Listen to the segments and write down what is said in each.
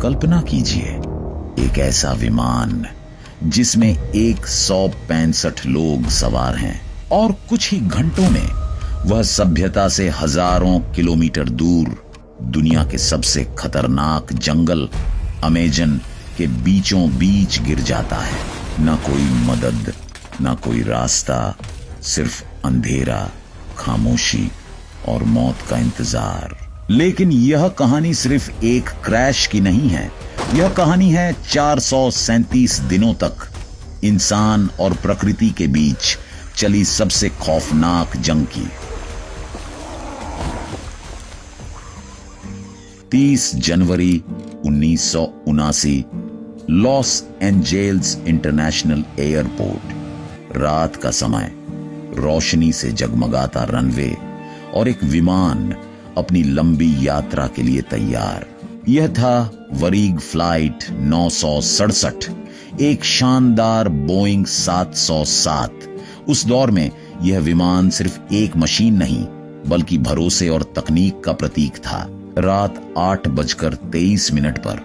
कल्पना कीजिए, एक ऐसा विमान जिसमें 165 लोग सवार हैं और कुछ ही घंटों में वह सभ्यता से हजारों किलोमीटर दूर दुनिया के सबसे खतरनाक जंगल अमेजन के बीचों बीच गिर जाता है। न कोई मदद, न कोई रास्ता, सिर्फ अंधेरा, खामोशी और मौत का इंतजार। लेकिन यह कहानी सिर्फ एक क्रैश की नहीं है। यह कहानी है 437 दिनों तक इंसान और प्रकृति के बीच चली सबसे खौफनाक जंग की। 30 जनवरी 1979, लॉस एंजेल्स इंटरनेशनल एयरपोर्ट। रात का समय, रोशनी से जगमगाता रनवे और एक विमान अपनी लंबी यात्रा के लिए तैयार। यह था वरीग फ्लाइट 967, एक शानदार बोइंग 707। उस दौर में यह विमान सिर्फ एक मशीन नहीं बल्कि भरोसे और तकनीक का प्रतीक था। रात 8:23 पर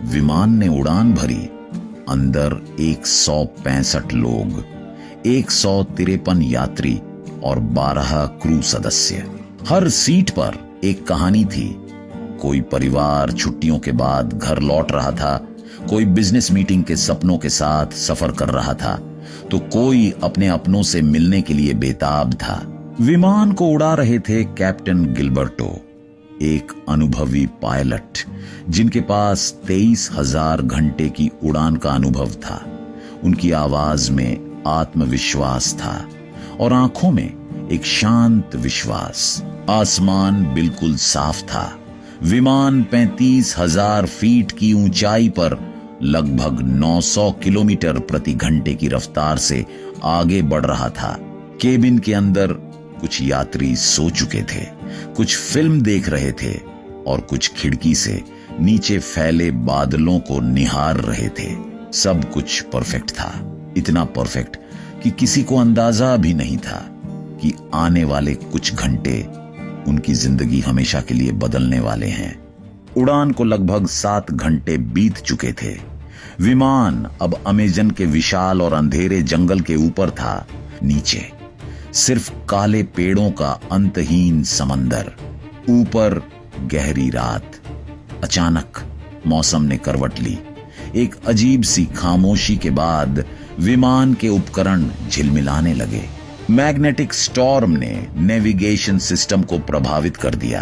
विमान ने उड़ान भरी। अंदर 165 लोग, 153 यात्री और 12 क्रू सदस्य। हर सीट पर एक कहानी थी। कोई परिवार छुट्टियों के बाद घर लौट रहा था, कोई बिजनेस मीटिंग के सपनों के साथ सफर कर रहा था, तो कोई अपने अपनों से मिलने के लिए बेताब था। विमान को उड़ा रहे थे कैप्टन गिलबर्टो, एक अनुभवी पायलट जिनके पास 23,000 घंटे की उड़ान का अनुभव था। उनकी आवाज में आत्मविश्वास था और आंखों में एक शांत विश्वास। आसमान बिल्कुल साफ था। विमान 35,000 फीट की ऊंचाई पर लगभग 900 किलोमीटर प्रति घंटे की रफ्तार से आगे बढ़ रहा था। केबिन के अंदर कुछ यात्री सो चुके थे, कुछ फिल्म देख रहे थे और कुछ खिड़की से नीचे फैले बादलों को निहार रहे थे। सब कुछ परफेक्ट था, इतना परफेक्ट कि किसी को अंदाजा भी नहीं था कि आने वाले कुछ घंटे उनकी जिंदगी हमेशा के लिए बदलने वाले हैं। उड़ान को लगभग 7 घंटे बीत चुके थे। विमान अब अमेजन के विशाल और अंधेरे जंगल के ऊपर था। नीचे सिर्फ काले पेड़ों का अंतहीन समंदर, ऊपर गहरी रात। अचानक मौसम ने करवट ली। एक अजीब सी खामोशी के बाद विमान के उपकरण झिलमिलाने लगे। मैग्नेटिक स्टॉर्म ने नेविगेशन सिस्टम को प्रभावित कर दिया।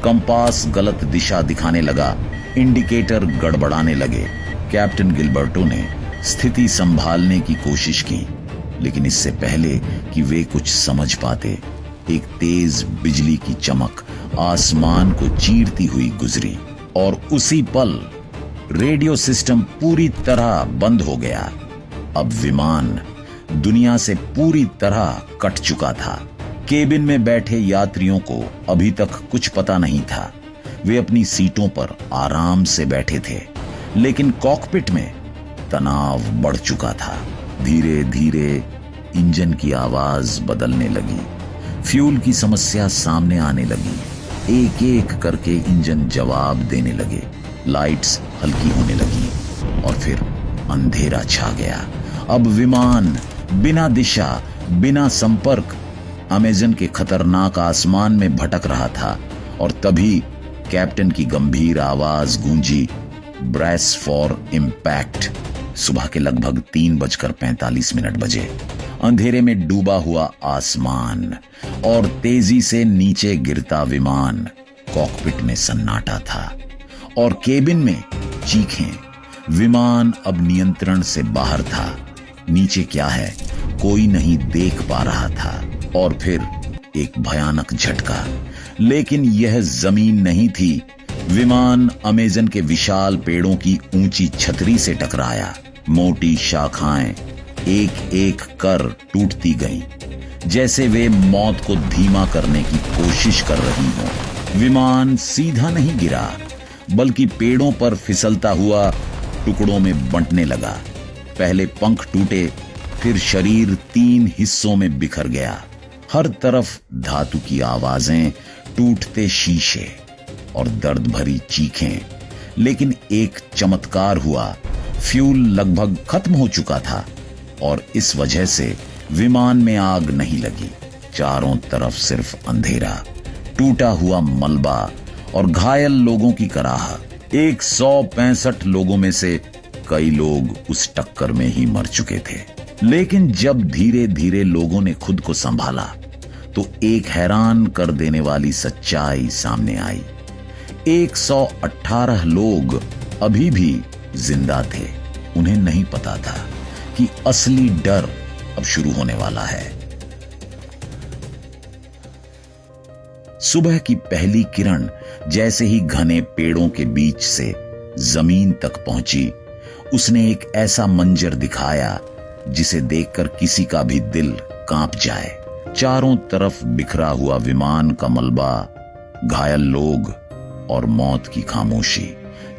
कंपास गलत दिशा दिखाने लगा, इंडिकेटर गड़बड़ाने लगे। कैप्टन गिलबर्टो ने स्थिति संभालने की कोशिश की, लेकिन इससे पहले कि वे कुछ समझ पाते, एक तेज बिजली की चमक आसमान को चीरती हुई गुजरी और उसी पल रेडियो सिस्टम पूरी तरह बंद हो गया। अब विमान दुनिया से पूरी तरह कट चुका था। केबिन में बैठे यात्रियों को अभी तक कुछ पता नहीं था। वे अपनी सीटों पर आराम से बैठे थे, लेकिन कॉकपिट में तनाव बढ़ चुका था। धीरे धीरे इंजन की आवाज बदलने लगी, फ्यूल की समस्या सामने आने लगी। एक एक करके इंजन जवाब देने लगे, लाइट्स हल्की होने लगी और फिर अंधेरा छा गया। अब विमान बिना दिशा, बिना संपर्क अमेजन के खतरनाक आसमान में भटक रहा था। और तभी कैप्टन की गंभीर आवाज गूंजी, ब्रेस फॉर इम्पैक्ट। सुबह के लगभग 3:45 बजे। अंधेरे में डूबा हुआ आसमान और तेजी से नीचे गिरता विमान। कॉकपिट में सन्नाटा था और केबिन में चीखें। विमान अब नियंत्रण से बाहर था। नीचे क्या है कोई नहीं देख पा रहा था। और फिर एक भयानक झटका, लेकिन यह जमीन नहीं थी। विमान अमेजन के विशाल पेड़ों की ऊंची छतरी से टकराया। मोटी शाखाएं एक एक कर टूटती गईं, जैसे वे मौत को धीमा करने की कोशिश कर रही हों। विमान सीधा नहीं गिरा, बल्कि पेड़ों पर फिसलता हुआ टुकड़ों में बंटने लगा। पहले पंख टूटे, फिर शरीर 3 हिस्सों में बिखर गया। हर तरफ धातु की आवाजें, टूटते शीशे और दर्द भरी चीखें। लेकिन एक चमत्कार हुआ। फ्यूल लगभग खत्म हो चुका था और इस वजह से विमान में आग नहीं लगी। चारों तरफ सिर्फ अंधेरा, टूटा हुआ मलबा और घायल लोगों की कराह। 165 लोगों में से कई लोग उस टक्कर में ही मर चुके थे। लेकिन जब धीरे धीरे लोगों ने खुद को संभाला तो एक हैरान कर देने वाली सच्चाई सामने आई। 118 लोग अभी भी जिंदा थे। उन्हें नहीं पता था कि असली डर अब शुरू होने वाला है। सुबह की पहली किरण जैसे ही घने पेड़ों के बीच से जमीन तक पहुंची, उसने एक ऐसा मंजर दिखाया जिसे देखकर किसी का भी दिल कांप जाए। चारों तरफ बिखरा हुआ विमान का मलबा, घायल लोग और मौत की खामोशी।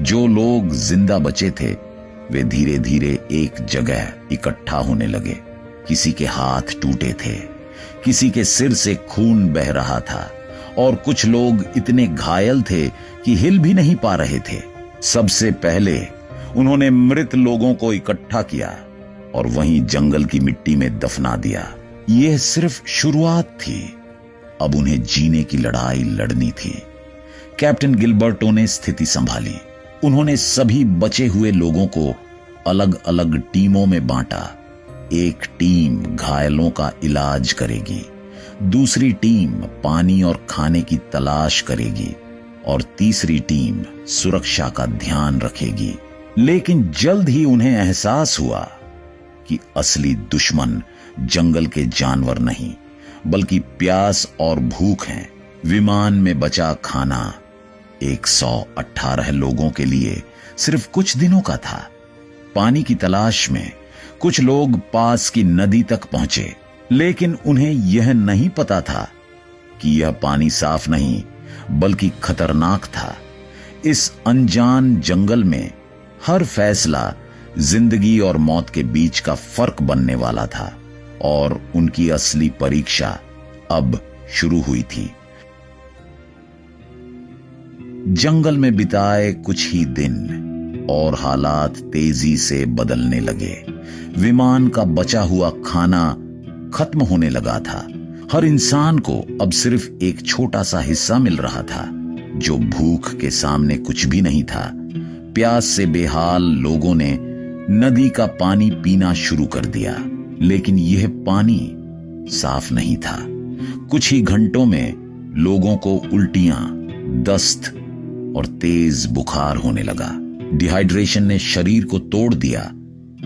जो लोग जिंदा बचे थे वे धीरे धीरे एक जगह इकट्ठा होने लगे। किसी के हाथ टूटे थे, किसी के सिर से खून बह रहा था और कुछ लोग इतने घायल थे कि हिल भी नहीं पा रहे थे। सबसे पहले उन्होंने मृत लोगों को इकट्ठा किया और वहीं जंगल की मिट्टी में दफना दिया। यह सिर्फ शुरुआत थी, अब उन्हें जीने की लड़ाई लड़नी थी। कैप्टन गिलबर्टो ने स्थिति संभाली। उन्होंने सभी बचे हुए लोगों को अलग अलग टीमों में बांटा। एक टीम घायलों का इलाज करेगी, दूसरी टीम पानी और खाने की तलाश करेगी और तीसरी टीम सुरक्षा का ध्यान रखेगी। लेकिन जल्द ही उन्हें एहसास हुआ कि असली दुश्मन जंगल के जानवर नहीं बल्कि प्यास और भूख हैं। विमान में बचा खाना 118 लोगों के लिए सिर्फ कुछ दिनों का था। पानी की तलाश में कुछ लोग पास की नदी तक पहुंचे, लेकिन उन्हें यह नहीं पता था कि यह पानी साफ नहीं बल्कि खतरनाक था। इस अनजान जंगल में हर फैसला जिंदगी और मौत के बीच का फर्क बनने वाला था और उनकी असली परीक्षा अब शुरू हुई थी। जंगल में बिताए कुछ ही दिन और हालात तेजी से बदलने लगे। विमान का बचा हुआ खाना खत्म होने लगा था। हर इंसान को अब सिर्फ एक छोटा सा हिस्सा मिल रहा था, जो भूख के सामने कुछ भी नहीं था। प्यास से बेहाल लोगों ने नदी का पानी पीना शुरू कर दिया, लेकिन यह पानी साफ नहीं था। कुछ ही घंटों में लोगों को उल्टियां, दस्त और तेज बुखार होने लगा। डिहाइड्रेशन ने शरीर को तोड़ दिया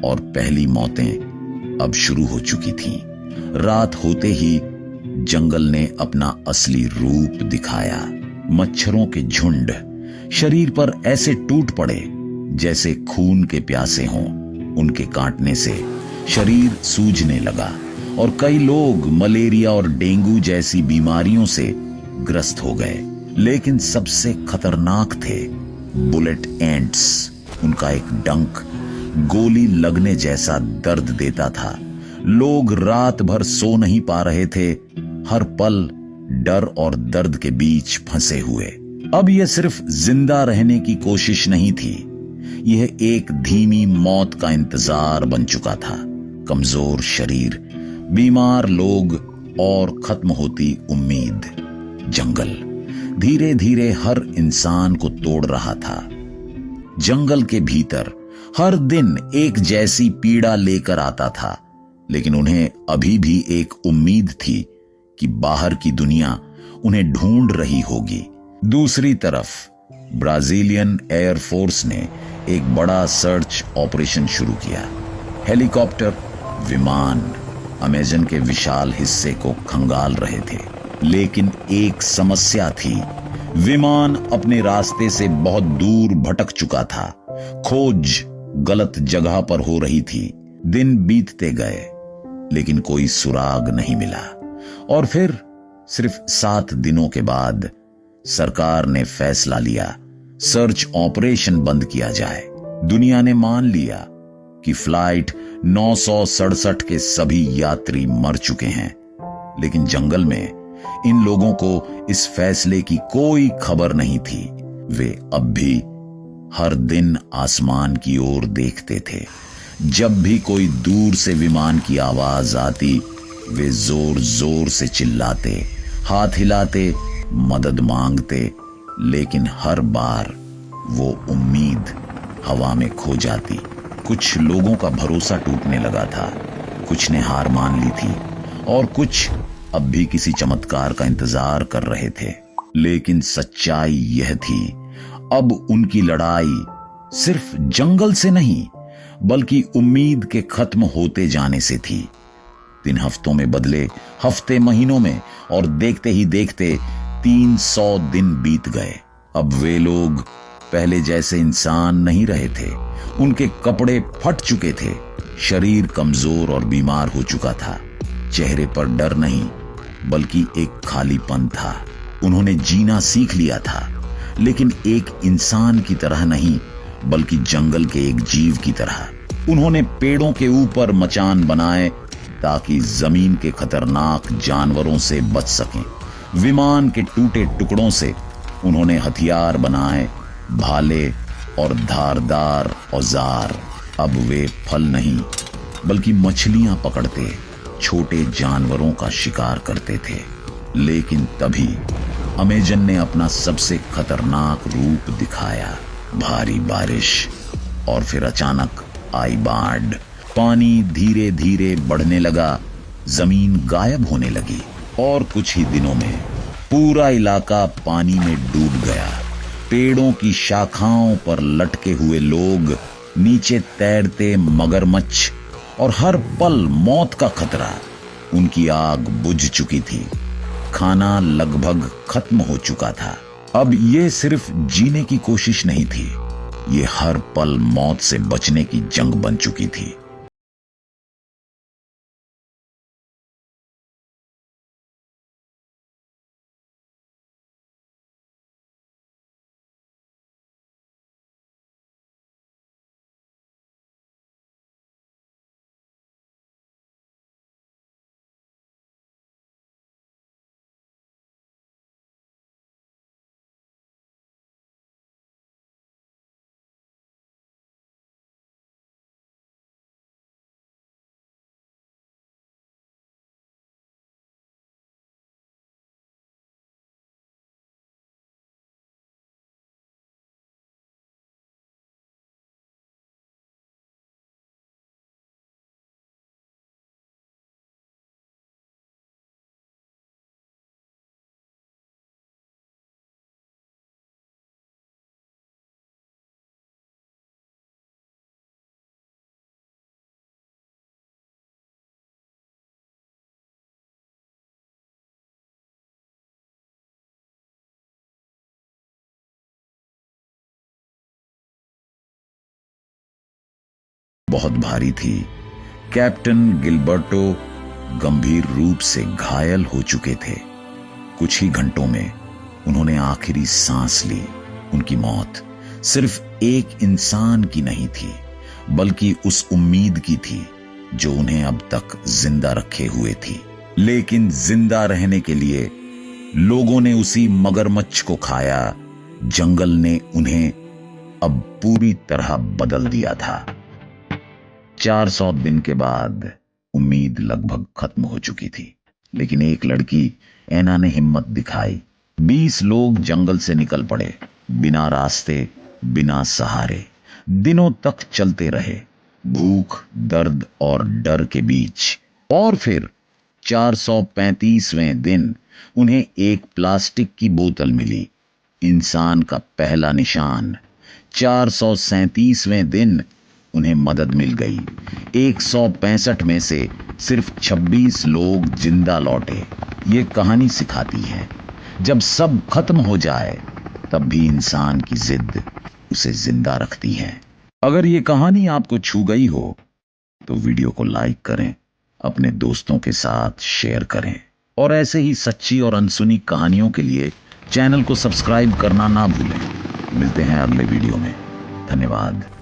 और पहली मौतें अब शुरू हो चुकी थीं। रात होते ही जंगल ने अपना असली रूप दिखाया। मच्छरों के झुंड शरीर पर ऐसे टूट पड़े जैसे खून के प्यासे हों। उनके काटने से शरीर सूजने लगा और कई लोग मलेरिया और डेंगू जैसी बीमारियों से ग्रस्त हो गए। लेकिन सबसे खतरनाक थे बुलेट एंट्स। उनका एक डंक गोली लगने जैसा दर्द देता था। लोग रात भर सो नहीं पा रहे थे, हर पल डर और दर्द के बीच फंसे हुए। अब यह सिर्फ जिंदा रहने की कोशिश नहीं थी, यह एक धीमी मौत का इंतजार बन चुका था। कमजोर शरीर, बीमार लोग और खत्म होती उम्मीद। जंगल धीरे धीरे हर इंसान को तोड़ रहा था। जंगल के भीतर हर दिन एक जैसी पीड़ा लेकर आता था, लेकिन उन्हें अभी भी एक उम्मीद थी कि बाहर की दुनिया उन्हें ढूंढ रही होगी। दूसरी तरफ ब्राजीलियन एयरफोर्स ने एक बड़ा सर्च ऑपरेशन शुरू किया। हेलीकॉप्टर, विमान अमेज़न के विशाल हिस्से को खंगाल रहे थे, लेकिन एक समस्या थी। विमान अपने रास्ते से बहुत दूर भटक चुका था। खोज गलत जगह पर हो रही थी। दिन बीतते गए, लेकिन कोई सुराग नहीं मिला। और फिर सिर्फ 7 दिनों के बाद सरकार ने फैसला लिया, सर्च ऑपरेशन बंद किया जाए। दुनिया ने मान लिया कि फ्लाइट 967 के सभी यात्री मर चुके हैं, लेकिन जंगल में इन लोगों को इस फैसले की कोई खबर नहीं थी। वे अब भी हर दिन आसमान की ओर देखते थे। जब भी कोई दूर से विमान की आवाज आती, वे जोर जोर से चिल्लाते, हाथ हिलाते, मदद मांगते, लेकिन हर बार वो उम्मीद हवा में खो जाती। कुछ लोगों का भरोसा टूटने लगा था, कुछ ने हार मान ली थी और कुछ अब भी किसी चमत्कार का इंतजार कर रहे थे। लेकिन सच्चाई यह थी, अब उनकी लड़ाई सिर्फ जंगल से नहीं, बल्कि उम्मीद के खत्म होते जाने से थी। दिन हफ्तों में बदले, हफ्ते महीनों में, और देखते ही देखते 300 दिन बीत गए। अब वे लोग पहले जैसे इंसान नहीं रहे थे। उनके कपड़े फट चुके थे, शरीर कमजोर और बीमार हो चुका था। चेहरे पर डर नहीं, बल्कि एक खालीपन था। उन्होंने जीना सीख लिया था, लेकिन एक इंसान की तरह नहीं, बल्कि जंगल के एक जीव की तरह। उन्होंने पेड़ों के ऊपर मचान बनाए ताकि जमीन के खतरनाक जानवरों से बच सकें। विमान के टूटे टुकड़ों से उन्होंने हथियार बनाए, भाले और धारदार औजार। अब वे फल नहीं, बल्कि मछलियां पकड़ते, छोटे जानवरों का शिकार करते थे। लेकिन तभी अमेजन ने अपना सबसे खतरनाक रूप दिखाया। भारी बारिश, और फिर अचानक आई बाढ़। पानी धीरे धीरे बढ़ने लगा, जमीन गायब होने लगी, और कुछ ही दिनों में पूरा इलाका पानी में डूब गया। पेड़ों की शाखाओं पर लटके हुए लोग, नीचे तैरते मगरमच्छ, और हर पल मौत का खतरा। उनकी आग बुझ चुकी थी, खाना लगभग खत्म हो चुका था। अब ये सिर्फ जीने की कोशिश नहीं थी, ये हर पल मौत से बचने की जंग बन चुकी थी। बहुत भारी थी। कैप्टन गिलबर्टो गंभीर रूप से घायल हो चुके थे। कुछ ही घंटों में उन्होंने आखिरी सांस ली। उनकी मौत सिर्फ एक इंसान की नहीं थी, बल्कि उस उम्मीद की थी जो उन्हें अब तक जिंदा रखे हुए थी। लेकिन जिंदा रहने के लिए लोगों ने उसी मगरमच्छ को खाया। जंगल ने उन्हें अब पूरी तरह बदल दिया था। 400 दिन के बाद उम्मीद लगभग खत्म हो चुकी थी, लेकिन एक लड़की ऐना ने हिम्मत दिखाई। 20 लोग जंगल से निकल पड़े, बिना रास्ते, बिना सहारे। दिनों तक चलते रहे, भूख, दर्द और डर के बीच। और फिर 435वें दिन उन्हें एक प्लास्टिक की बोतल मिली, इंसान का पहला निशान। 437वें दिन उन्हें मदद मिल गई। 165 में से सिर्फ 26 लोग जिंदा लौटे। ये कहानी सिखाती है, जब सब खत्म हो जाए, तब भी इंसान की जिद उसे जिंदा रखती है। अगर ये कहानी आपको छू गई हो, तो वीडियो को लाइक करें, अपने दोस्तों के साथ शेयर करें, और ऐसे ही सच्ची और अनसुनी कहानियों के लिए चैनल को सब्सक्राइब करना ना भूलें। मिलते हैं अगले वीडियो में। धन्यवाद।